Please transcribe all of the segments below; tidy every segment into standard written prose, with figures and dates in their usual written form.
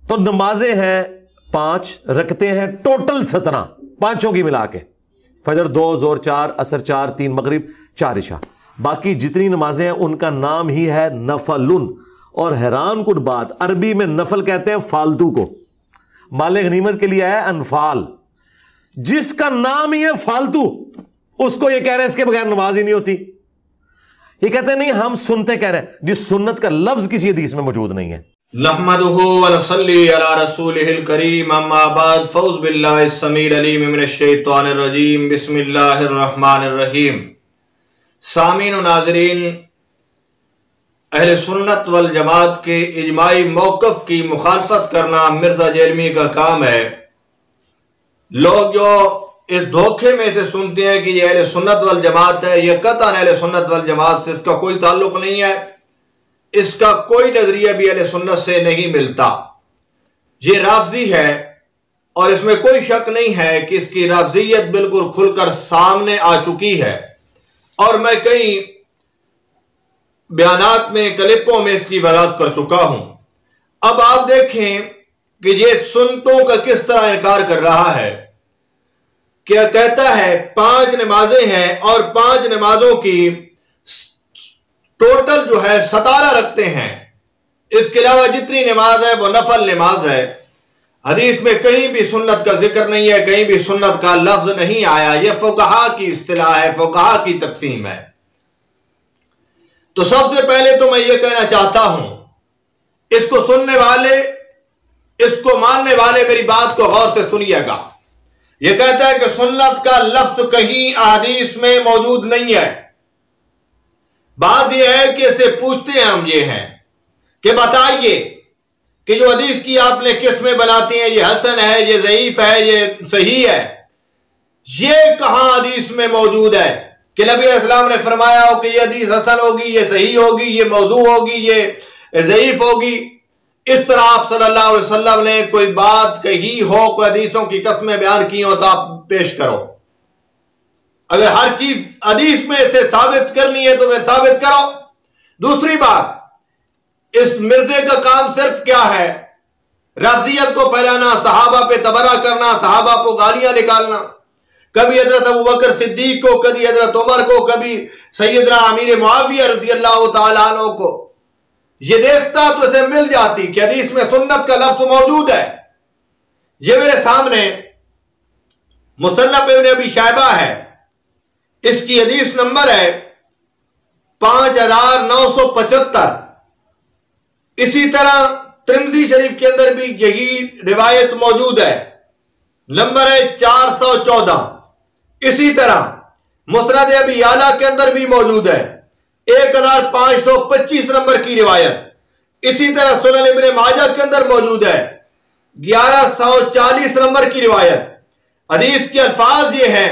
تو نمازیں ہیں 5، رکعتیں ہیں ٹوٹل 17، پانچوں کی ملا کے، فجر 2، ظہر 4، عصر 4، 3 مغرب، 4 عشاء۔ باقی جتنی نمازیں ہیں ان کا نام ہی ہے نفلن۔ اور حیران کن بات، عربی میں نفل کہتے ہیں فالتو کو، مال غنیمت کے لیے ہے انفال، جس کا نام ہی ہے فالتو اس کو یہ کہہ رہے ہیں اس کے بغیر نماز ہی نہیں ہوتی۔ یہ کہتے ہیں نہیں ہم سنتے کہہ رہے ہیں، جس سنت کا لفظ کسی حدیث میں موجود نہیں ہے۔ نحمدہ ونصلی علی رسولہ الکریم، اما بعد، فاعوذ باللہ السمیع العلیم من الشیطان الرجیم، بسم اللہ الرحمن الرحیم۔ سامعین و ناظرین، اہل سنت والجماعت کے اجماعی موقف کی مخالفت کرنا مرزا جیلمی کا کام ہے۔ لوگ جو اس دھوکے میں سے سنتے ہیں کہ یہ اہل سنت والجماعت ہے، یہ قطعاً اہل سنت والجماعت سے اس کا کوئی تعلق نہیں ہے، اس کا کوئی نظریہ بھی اہل سنت سے نہیں ملتا۔ یہ رافضی ہے اور اس میں کوئی شک نہیں ہے کہ اس کی رافضیت بالکل کھل کر سامنے آ چکی ہے، اور میں کئی بیانات میں، کلپوں میں اس کی وضاحت کر چکا ہوں۔ اب آپ دیکھیں کہ یہ سنتوں کا کس طرح انکار کر رہا ہے۔ کیا کہتا ہے 5 نمازیں ہیں اور 5 نمازوں کی ٹوٹل جو ہے 17 رکھتے ہیں، اس کے علاوہ جتنی نماز ہے وہ نفل نماز ہے۔ حدیث میں کہیں بھی سنت کا ذکر نہیں ہے، کہیں بھی سنت کا لفظ نہیں آیا۔ یہ فقہا کی اصطلاح ہے، فقہا کی تقسیم ہے۔ تو سب سے پہلے تو میں یہ کہنا چاہتا ہوں، اس کو سننے والے، اس کو ماننے والے میری بات کو غور سے سنیے گا۔ یہ کہتا ہے کہ سنت کا لفظ کہیں احادیث میں موجود نہیں ہے۔ بات یہ ہے کہ اسے پوچھتے ہیں ہم یہ ہیں کہ بتائیے کہ جو حدیث کی آپ نے قسمیں بناتی ہیں، یہ حسن ہے، یہ ضعیف ہے، یہ صحیح ہے، یہ کہاں حدیث میں موجود ہے کہ نبی علیہ السلام نے فرمایا ہو کہ یہ حدیث حسن ہوگی، یہ صحیح ہوگی، یہ موضوع ہوگی، یہ ضعیف ہوگی۔ اس طرح آپ صلی اللہ علیہ وسلم نے کوئی بات کہی ہو، کوئی حدیثوں کی قسمیں بیان کی ہو تو آپ پیش کرو۔ اگر ہر چیز حدیث میں سے ثابت کرنی ہے تو پھر ثابت کرو۔ دوسری بات، اس مرزے کا کام صرف کیا ہے؟ رافضیت کو پھیلانا، صحابہ پہ تبرہ کرنا، صحابہ کو گالیاں نکالنا، کبھی حضرت ابوبکر صدیق کو، کبھی حضرت عمر کو، کبھی سیدنا امیر معاویہ رضی اللہ تعالیٰ عنہ کو۔ یہ دیکھتا تو اسے مل جاتی کہ حدیث میں سنت کا لفظ موجود ہے۔ یہ میرے سامنے مصنف ابن ابی شیبہ ہے، اس کی حدیث نمبر ہے 5975۔ اسی طرح ترمذی شریف کے اندر بھی یہی روایت موجود ہے، نمبر ہے 414۔ اسی طرح مسند ابی یعلا کے اندر بھی موجود ہے، 1525 نمبر کی روایت۔ اسی طرح سنن ابن ماجہ کے اندر موجود ہے، 1140 نمبر کی روایت۔ حدیث کے الفاظ یہ ہیں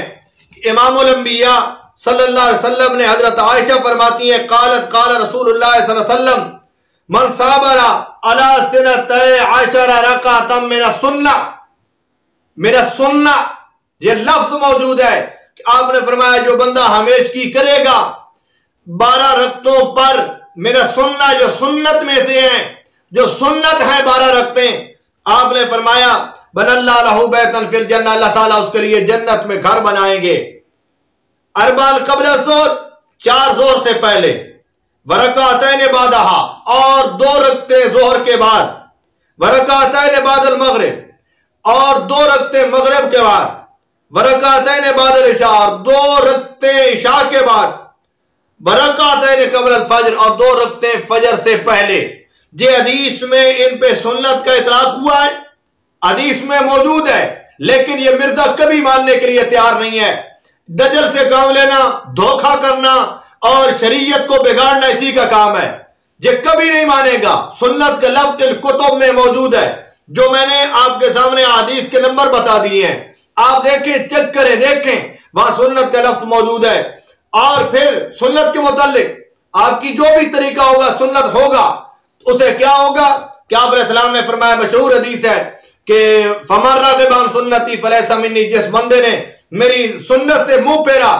کہ امام الانبیاء صلی اللہ علیہ وسلم نے، حضرت عائشہ فرماتی ہیں، قالت قال رسول اللہ صلی اللہ علیہ وسلم من صابر علی سنتي 10 رکعۃ من السنہ، میرا سنہ، یہ لفظ موجود ہے کہ آپ نے فرمایا جو بندہ ہمیشگی کرے گا 12 رکعتوں پر، میرا سنہ جو سنت میں سے ہیں، جو سنت ہے 12 رکعتیں، آپ نے فرمایا بن اللہ لہ بیتا فی الجنہ، اللہ تعالیٰ اس کے لیے جنت میں گھر بنائیں گے۔ اربعا قبل الظہر، 4 ظہر سے پہلے، ورکعتین بعدہا، اور 2 رکعتیں ظہر کے بعد، ورکعتین بعد المغرب، اور 2 رکعتیں مغرب کے بعد، ورکعتین بعد العشاء، اور 2 رکعتیں عشاء کے بعد، ورکعتین قبل الفجر، اور 2 رکعتیں فجر سے پہلے۔ یہ حدیث میں ان پہ سنت کا اطلاق ہوا ہے، حدیث میں موجود ہے، لیکن یہ مرزا کبھی ماننے کے لیے تیار نہیں ہے۔ دجل سے کام لینا، دھوکہ کرنا اور شریعت کو بگاڑنا اسی کا کام ہے۔ یہ کبھی نہیں مانے گا۔ سنت کا لفظ ان کتب میں موجود ہے، جو میں نے آپ کے سامنے حدیث کے نمبر بتا دیے ہیں، آپ دیکھیں، چیک کریں، دیکھیں، وہاں سنت کا لفظ موجود ہے۔ اور پھر سنت کے متعلق آپ کی جو بھی طریقہ ہوگا، سنت ہوگا، اسے کیا ہوگا کہ آپ علیہ السلام نے فرمایا، مشہور حدیث ہے کہ فمن راغب عن سنتی فلیس منی، جس بندے نے میری سنت سے منہ پھیرا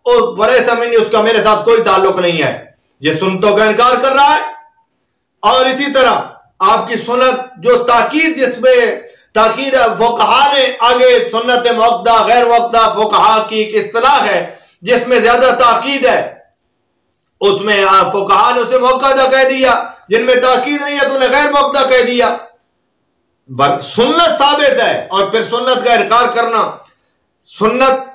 اور فلیس منی، اس کا میرے ساتھ کوئی تعلق نہیں ہے۔ یہ سنتوں کا انکار کر رہا ہے۔ اور اسی طرح آپ کی سنت جو تاکید، جس میں تاکید فقہا نے آگے سنت موقدہ غیر موقدہ فقہا کی ایک اصطلاح ہے جس میں زیادہ تاکید ہے، اس میں فقہا نے اسے موقدہ کہہ دیا، جن میں تاکید نہیں ہے تو انہیں غیر موقدہ کہہ دیا۔ سنت ثابت ہے اور پھر سنت کا انکار کرنا، سنت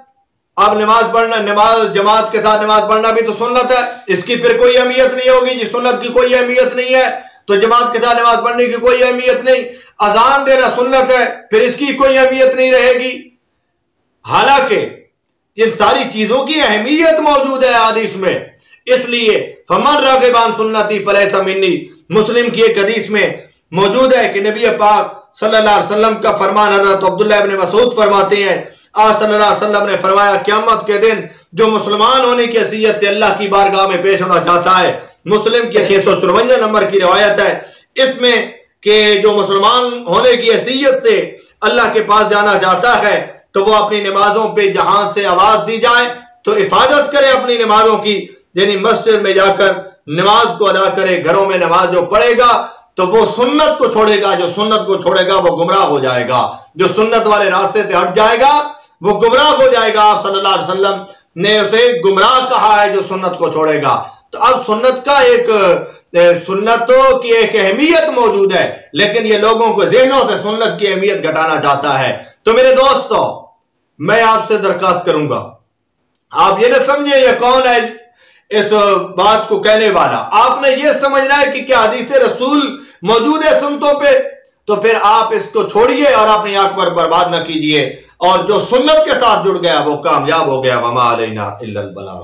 اب نماز پڑھنا، نماز جماعت کے ساتھ نماز پڑھنا بھی تو سنت ہے، اس کی پھر کوئی اہمیت نہیں ہوگی جی، سنت کی کوئی اہمیت نہیں ہے تو جماعت کے ساتھ نماز پڑھنے کی کوئی اہمیت نہیں۔ اذان دینا سنت ہے، پھر اس کی کوئی اہمیت نہیں رہے گی، حالانکہ ان ساری چیزوں کی اہمیت موجود ہے حدیث میں۔ اس لیے فمن راغب عن سنتی فلیس منی، مسلم کی ایک حدیث میں موجود ہے کہ نبی پاک صلی اللہ علیہ وسلم کا فرمان، حضرت عبداللہ ابن مسعود فرماتے ہیں آج صلی اللہ علیہ وسلم نے فرمایا قیامت کے دن جو مسلمان ہونے کی حیثیت سے اللہ کی بارگاہ میں پیش ہونا چاہتا ہے، مسلم کی 654 نمبر کی روایت ہے، اس میں کہ جو مسلمان ہونے کی حیثیت سے اللہ کے پاس جانا چاہتا ہے تو وہ اپنی نمازوں پہ جہاں سے آواز دی جائے تو حفاظت کرے اپنی نمازوں کی، یعنی مسجد میں جا کر نماز کو ادا کرے، گھروں میں نماز جو پڑھے گا تو وہ سنت کو چھوڑے گا، جو سنت کو چھوڑے گا وہ گمراہ ہو جائے گا، جو سنت والے راستے سے ہٹ جائے گا وہ گمراہ ہو جائے گا۔ آپ صلی اللہ علیہ وسلم نے اسے گمراہ کہا ہے جو سنت کو چھوڑے گا۔ تو اب سنت کا سنتوں کی ایک اہمیت موجود ہے، لیکن یہ لوگوں کو ذہنوں سے سنت کی اہمیت گھٹانا چاہتا ہے۔ تو میرے دوستو، میں آپ سے درخواست کروں گا، آپ یہ نہ سمجھیں یہ کون ہے اس بات کو کہنے والا، آپ نے یہ سمجھنا ہے کہ کیا حدیث رسول موجود ہے سنتوں پہ، تو پھر آپ اس کو چھوڑیے اور اپنی آنکھ پر برباد نہ کیجیے، اور جو سنت کے ساتھ جڑ گیا وہ کامیاب ہو گیا۔ وما علینا الا البلاغ۔